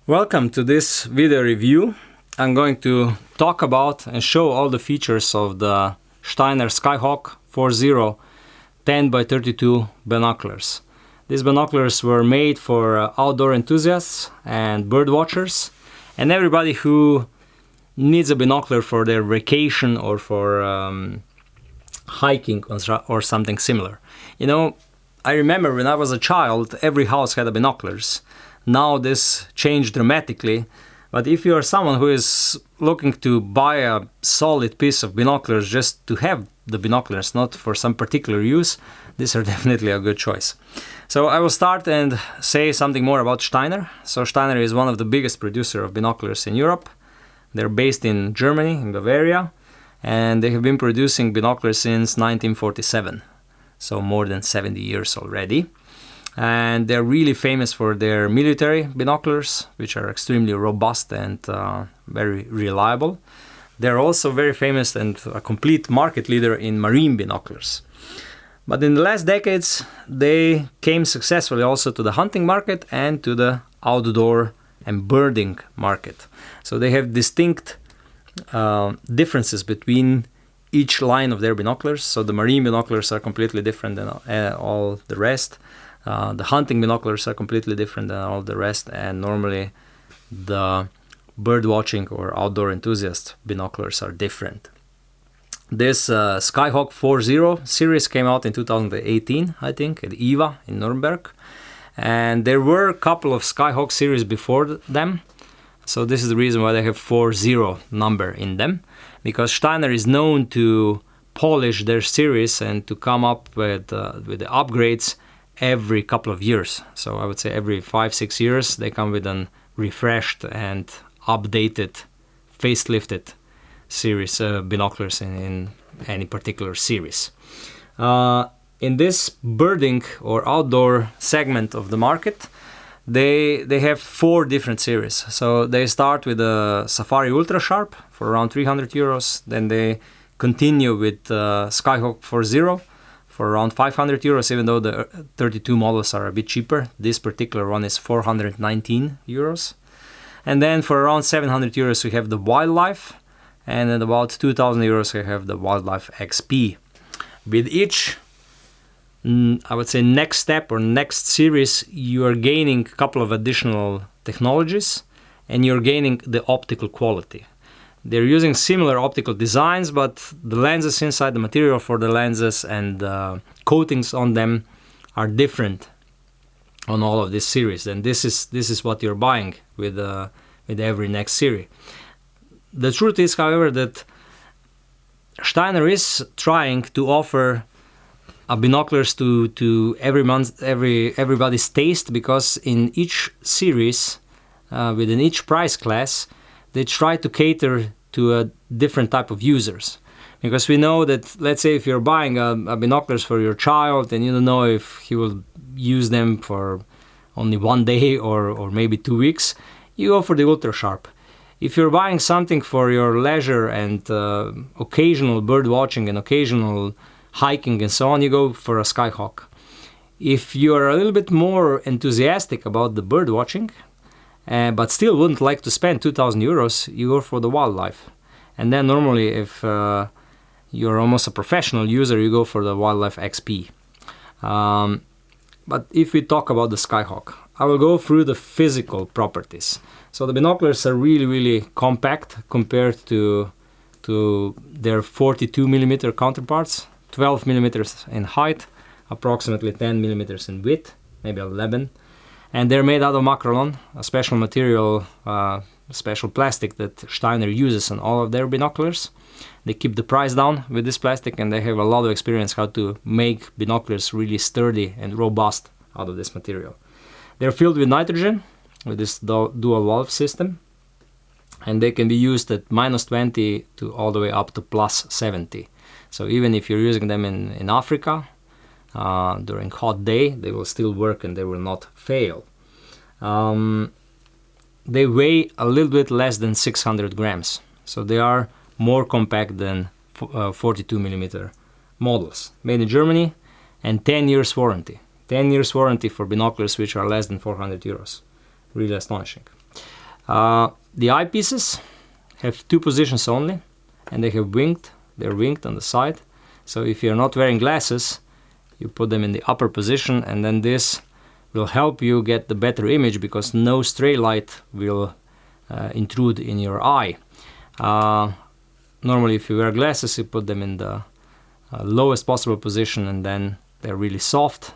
Welcome to this video review. I'm going to talk about and show all the features of the Steiner Skyhawk 4.0 10x32 binoculars. These binoculars were made for outdoor enthusiasts and bird watchers and everybody who needs a binocular for their vacation or for hiking or something similar. You know, I remember when I was a child, every house had binoculars. Now this changed dramatically, but if you are someone who is looking to buy a solid piece of binoculars just to have the binoculars, not for some particular use, these are definitely a good choice. So I will start and say something more about Steiner. So Steiner is one of the biggest producers of binoculars in Europe. They're based in Germany, in Bavaria, and they have been producing binoculars since 1947, so more than 70 years already. And they're really famous for their military binoculars, which are extremely robust and very reliable. They're also very famous and a complete market leader in marine binoculars. But in the last decades, they came successfully also to the hunting market and to the outdoor and birding market. So they have distinct differences between each line of their binoculars. So the marine binoculars are completely different than all the rest. The hunting binoculars are completely different than all the rest, and normally the bird watching or outdoor enthusiast binoculars are different. This Skyhawk 4.0 series came out in 2018, I think, at IVA in Nuremberg, and there were a couple of Skyhawk series before them. So this is the reason why they have 4.0 number in them, because Steiner is known to polish their series and to come up with the upgrades every couple of years. So I would say every 5-6 years they come with an refreshed and updated, facelifted series binoculars in any particular series. In this birding or outdoor segment of the market, they have 4 different series. So they start with the Safari Ultra Sharp for around 300 euros. Then they continue with Skyhawk 4.0 for around 500 euros, even though the 32 models are a bit cheaper. This particular one is 419 euros. And then for around 700 euros we have the Wildlife, and at about 2000 euros we have the Wildlife XP. With each, I would say, next step or next series, you are gaining a couple of additional technologies and you're gaining the optical quality. They're using similar optical designs, but the lenses inside, the material for the lenses and coatings on them are different on all of this series. And this is what you're buying with every next series. The truth is, however, that Steiner is trying to offer binoculars to everybody's taste, because in each series, within each price class, they try to cater to a different type of users. Because we know that, let's say if you're buying a binoculars for your child and you don't know if he will use them for only one day or maybe 2 weeks, you go for the Ultra Sharp. If you're buying something for your leisure and occasional bird watching and occasional hiking and so on, you go for a Skyhawk. If you're a little bit more enthusiastic about the bird watching, but still wouldn't like to spend 2,000 euros, you go for the Wildlife. And then normally, if you're almost a professional user, you go for the Wildlife XP. But if we talk about the Skyhawk, I will go through the physical properties. So the binoculars are really, really compact compared to their 42 millimeter counterparts, 12 millimeters in height, approximately 10 millimeters in width, maybe 11. And they're made out of Macrolon, a special material, special plastic that Steiner uses on all of their binoculars. They keep the price down with this plastic, and they have a lot of experience how to make binoculars really sturdy and robust out of this material. They're filled with nitrogen with this dual valve system, and they can be used at -20 to all the way up to +70. So even if you're using them in Africa, during hot day, they will still work and they will not fail. They weigh a little bit less than 600 grams, so they are more compact than 42 millimeter models. Made in Germany, and 10 years warranty. 10 years warranty for binoculars which are less than 400 euros. Really astonishing. The eyepieces have 2 positions only, and they have winged. They're winged on the side. So if you're not wearing glasses, you put them in the upper position, and then this will help you get the better image because no stray light will intrude in your eye. Normally, if you wear glasses, you put them in the lowest possible position, and then they're really soft,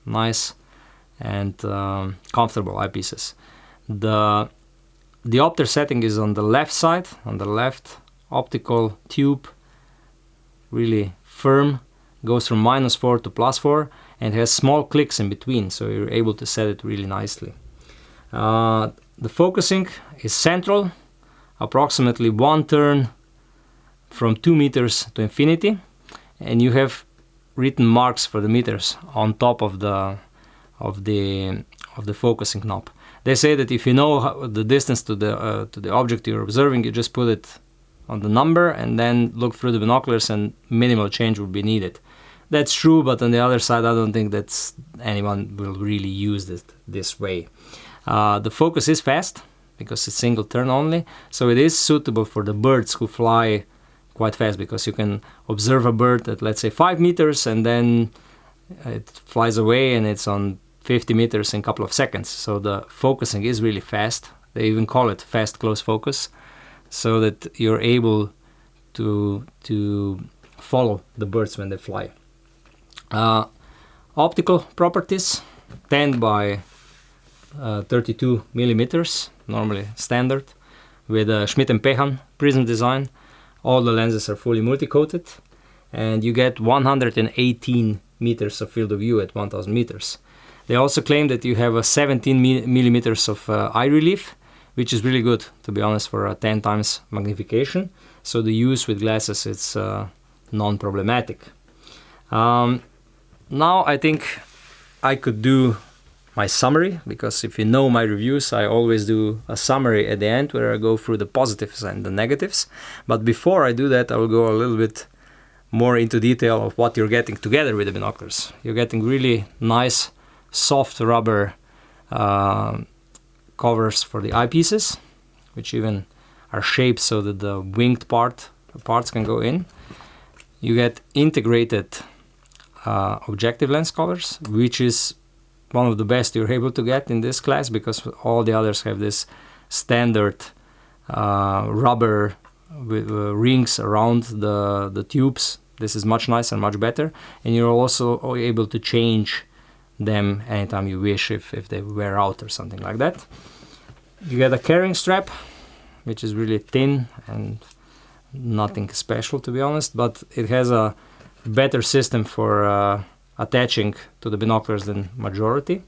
nice, and comfortable eyepieces. The diopter setting is on the left side, on the left optical tube, really firm, goes from -4 to +4, and has small clicks in between, so you're able to set it really nicely. The focusing is central, approximately 1 turn from 2 meters to infinity, and you have written marks for the meters on top of the focusing knob. They say that if you know the distance to the object you're observing, you just put it on the number and then look through the binoculars, and minimal change will be needed. That's true, but on the other side, I don't think that anyone will really use it this way. The focus is fast because it's single turn only, so it is suitable for the birds who fly quite fast, because you can observe a bird at, let's say, 5 meters, and then it flies away and it's on 50 meters in a couple of seconds. So the focusing is really fast. They even call it fast close focus, so that you're able to follow the birds when they fly. Optical properties, 10 by 32 millimeters, normally standard, with a Schmidt & Pehan prism design. All the lenses are fully multi-coated, and you get 118 meters of field of view at 1000 meters. They also claim that you have a 17 millimeters of eye relief, which is really good, to be honest, for a 10 times magnification. So the use with glasses, it's non-problematic. Now I think I could do my summary, because if you know my reviews, I always do a summary at the end where I go through the positives and the negatives. But before I do that, I will go a little bit more into detail of what you're getting together with the binoculars. You're getting really nice, soft rubber covers for the eyepieces, which even are shaped so that the winged parts can go in. You get integrated objective lens covers, which is one of the best you're able to get in this class, because all the others have this standard rubber with rings around the tubes. This is much nicer and much better, and you're also able to change them anytime you wish if they wear out or something like that. You get a carrying strap, which is really thin and nothing special, to be honest, but it has a better system for attaching to the binoculars than majority.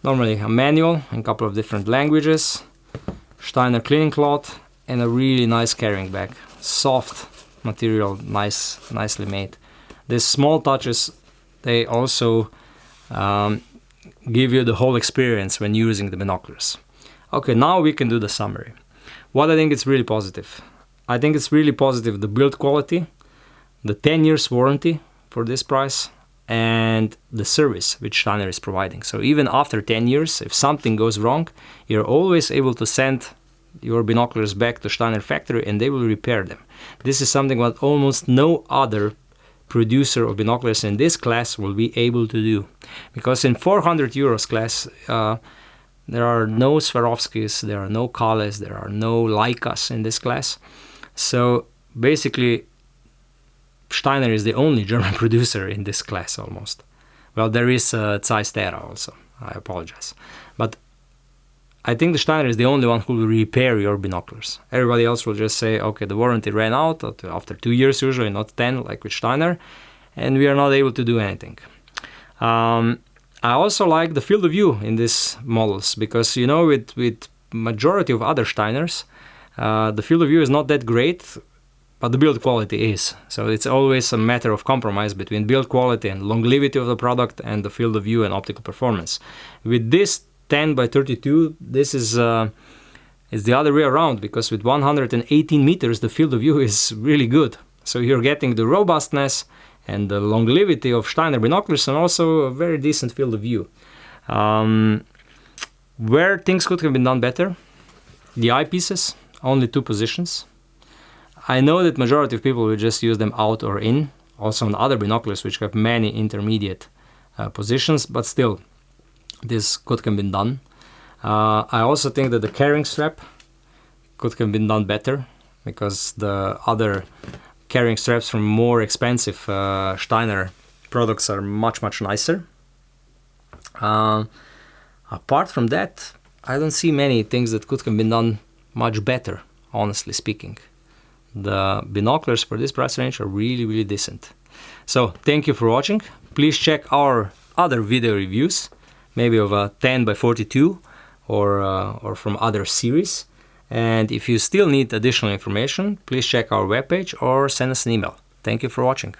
Normally a manual in a couple of different languages, Steiner cleaning cloth, and a really nice carrying bag. Soft material, nicely made. These small touches, they also give you the whole experience when using the binoculars. Okay, now we can do the summary. What I think is really positive. I think it's really positive, the build quality, the 10 years warranty for this price, and the service which Steiner is providing. So even after 10 years, if something goes wrong, you're always able to send your binoculars back to Steiner factory and they will repair them. This is something that almost no other producer of binoculars in this class will be able to do. Because in 400 euros class, there are no Swarovskis, there are no Kales, there are no Leicas in this class. So basically, Steiner is the only German producer in this class almost. Well, there is Zeiss Terra also, I apologize. But I think the Steiner is the only one who will repair your binoculars. Everybody else will just say, okay, the warranty ran out after 2 years usually, not 10 like with Steiner, and we are not able to do anything. I also like the field of view in these models, because, you know, with majority of other Steiners, the field of view is not that great, but the build quality is. So it's always a matter of compromise between build quality and longevity of the product and the field of view and optical performance. With this 10 by 32, this is it's the other way around, because with 118 meters, the field of view is really good. So you're getting the robustness and the longevity of Steiner binoculars, and also a very decent field of view. Where things could have been done better, The eyepieces, only 2 positions. I know that majority of people will just use them out or in, also on other binoculars which have many intermediate positions, but still, this could have been done. I also think that the carrying strap could have been done better, because the other carrying straps from more expensive Steiner products are much nicer. Apart from that, I don't see many things that could have been done much better, honestly speaking. The binoculars for this price range are really decent. So thank you for watching. Please check our other video reviews, maybe of a 10x42 or from other series. And if you still need additional information, please check our webpage or send us an email. Thank you for watching.